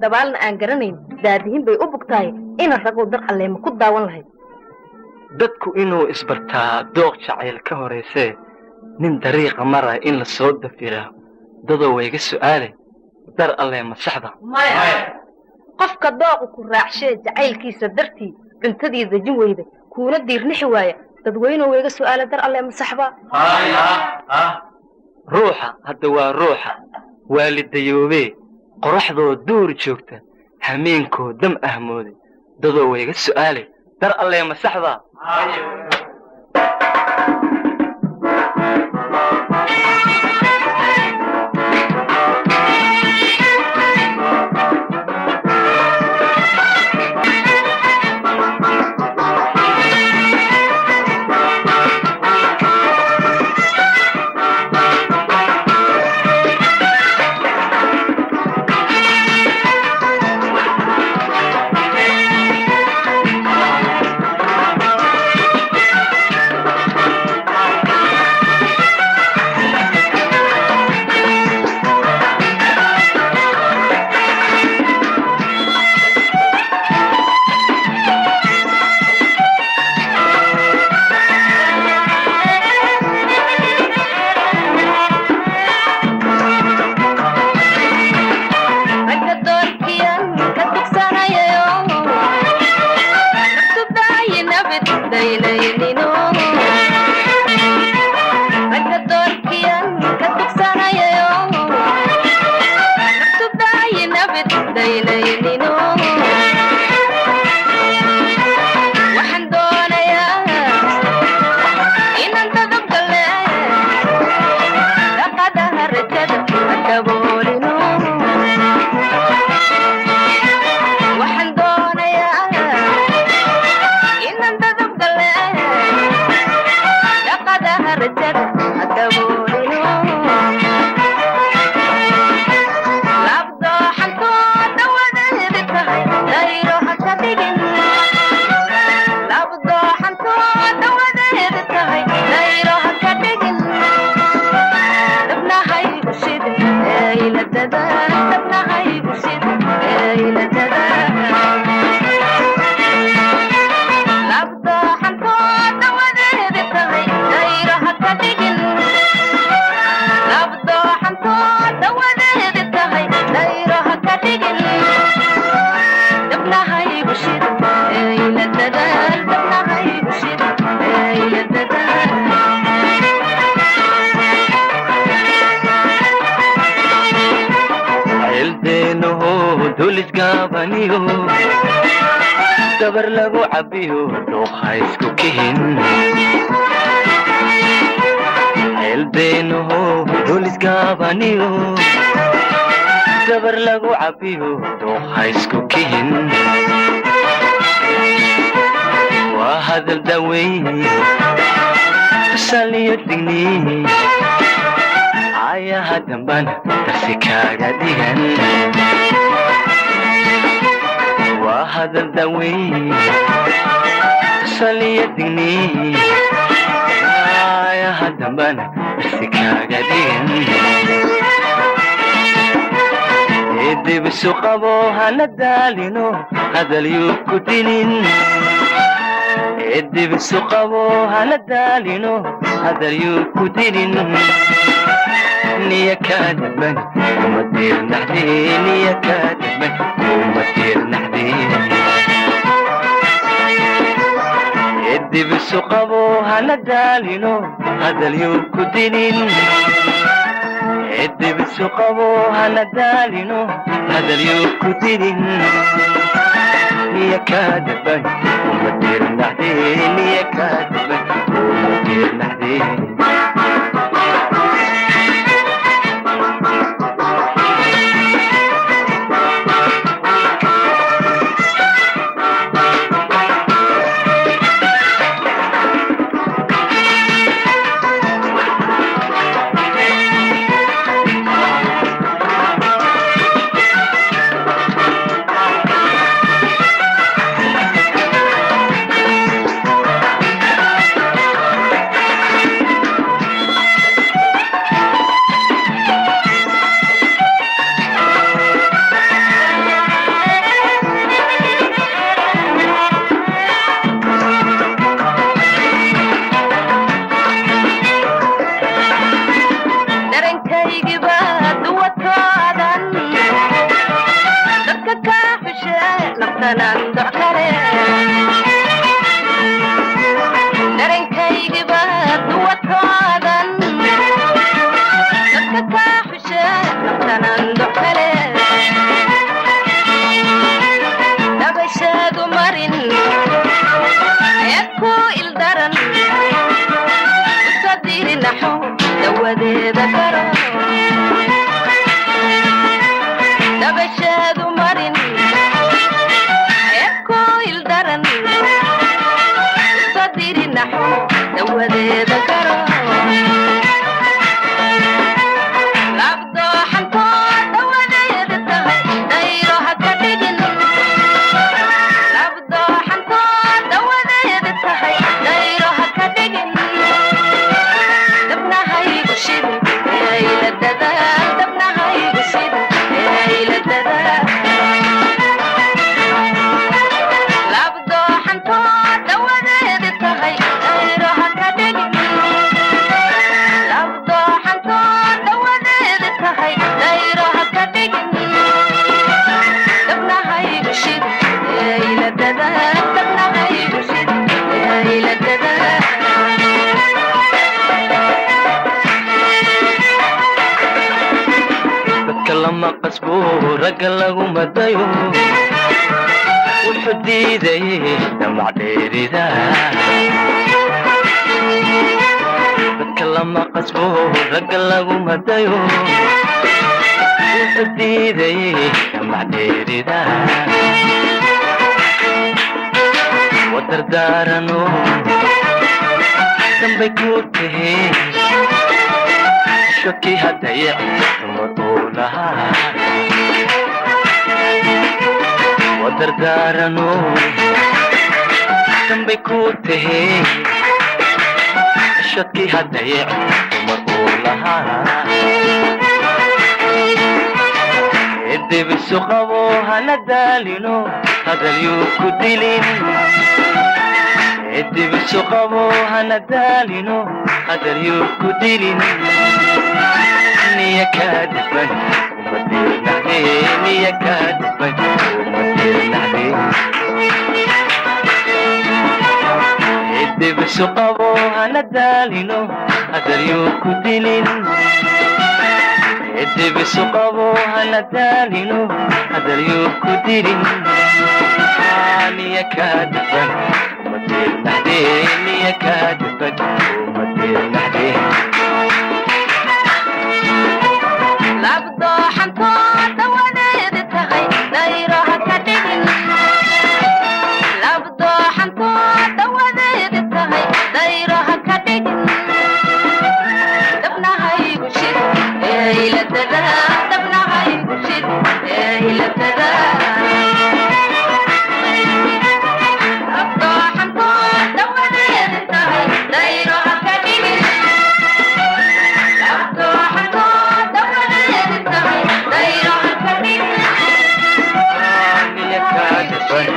dabaalna aan garanayn daadihin bay u bugtahay ina ragoo dar alleema ku daawan lahayd dadku inuu isbartaa dooq jacayl ka horeysee nin dariiqa maraya in la soo dafiraa dadoo wayga su'aale dar alleema saxda qofka dooqu ku raacshee jacaylkiisa dartii cuntadii dejin weyda kuuna diirnixi waaya dadweynoo wayga su'aale dar alleema saxba ruuxa hadda waa ruuxa waalidayoobee qoraxdoo duur joogta hameenkoo dam ahmooday dadoo wayga su'aale dar alleema saxda dabar lagu cabiyo dhuuqa isku kihin ceelbeenoho dulisgaabaniyo dabar lagu cabiyo dhuuqa isku kihin waa hadal daweyn saliyo digni ayaha dambana darsi kaaga dhigan هذا الدوي صلي الدني يا هذا من السكا قديم يدي بالسوق ابوها ندالينو هذا اليوكوتينين يدي بالسوق ابوها ندالينو هذا اليوكوتينين نيا كادبن وما تدير نحدين نيا كادبن وما تدير نحدين يدي بالسوق ابوها ندالينو هذا اليوم كدينين يدي بالسوق ابوها ندالينو هذا اليوم كدينين نيا كادبن وما تدير نحدين نيا كادبن وما تدير نحدين naftanaan doc kale darankaygi baad duwadkoodan dadka kaa xushe naftanaan doc kale dabashaadu marin ayadku ildaran usadiri naxo dawadeeda garo dabashaadu marin ayadku ildaran usadiri naxo dawadeeda garo لما قصبو رجل لغو مدايو والحديدي دمع ديري ذا لما قصبو رجل لغو مدايو والحديدي دمع ديري ذا ودردارنو دنبي كوتي شوكي هدايع مطولها ودردارنو دنبي كوته شوكي هدايع مطولها ادي بالسقبو هندالينو هذا اليوكو ديلين ادي بالسقبو هندالينو هذا اليوكو ديلين نيا كادبن ومدير نحدي نيا كادبن ومدير نحدي ادي بالسقبو هندالينو هذا اليوكو ديلين ادي بالسقبو هندالينو هذا اليوكو ديلين نيا كادبن ومدير نحدي نيا كادبن ومدير نحدي labdo xantooda wadeeda tahay dayraha ka dhigin labdo xantooda wadeeda tahay dayraha ka dhigin dabnahaygu shid eeladada dabnahaygu shid eeladada labdo xantooda wadeeda tahay dayraha ka dhigin labdo xantooda نيا كادبن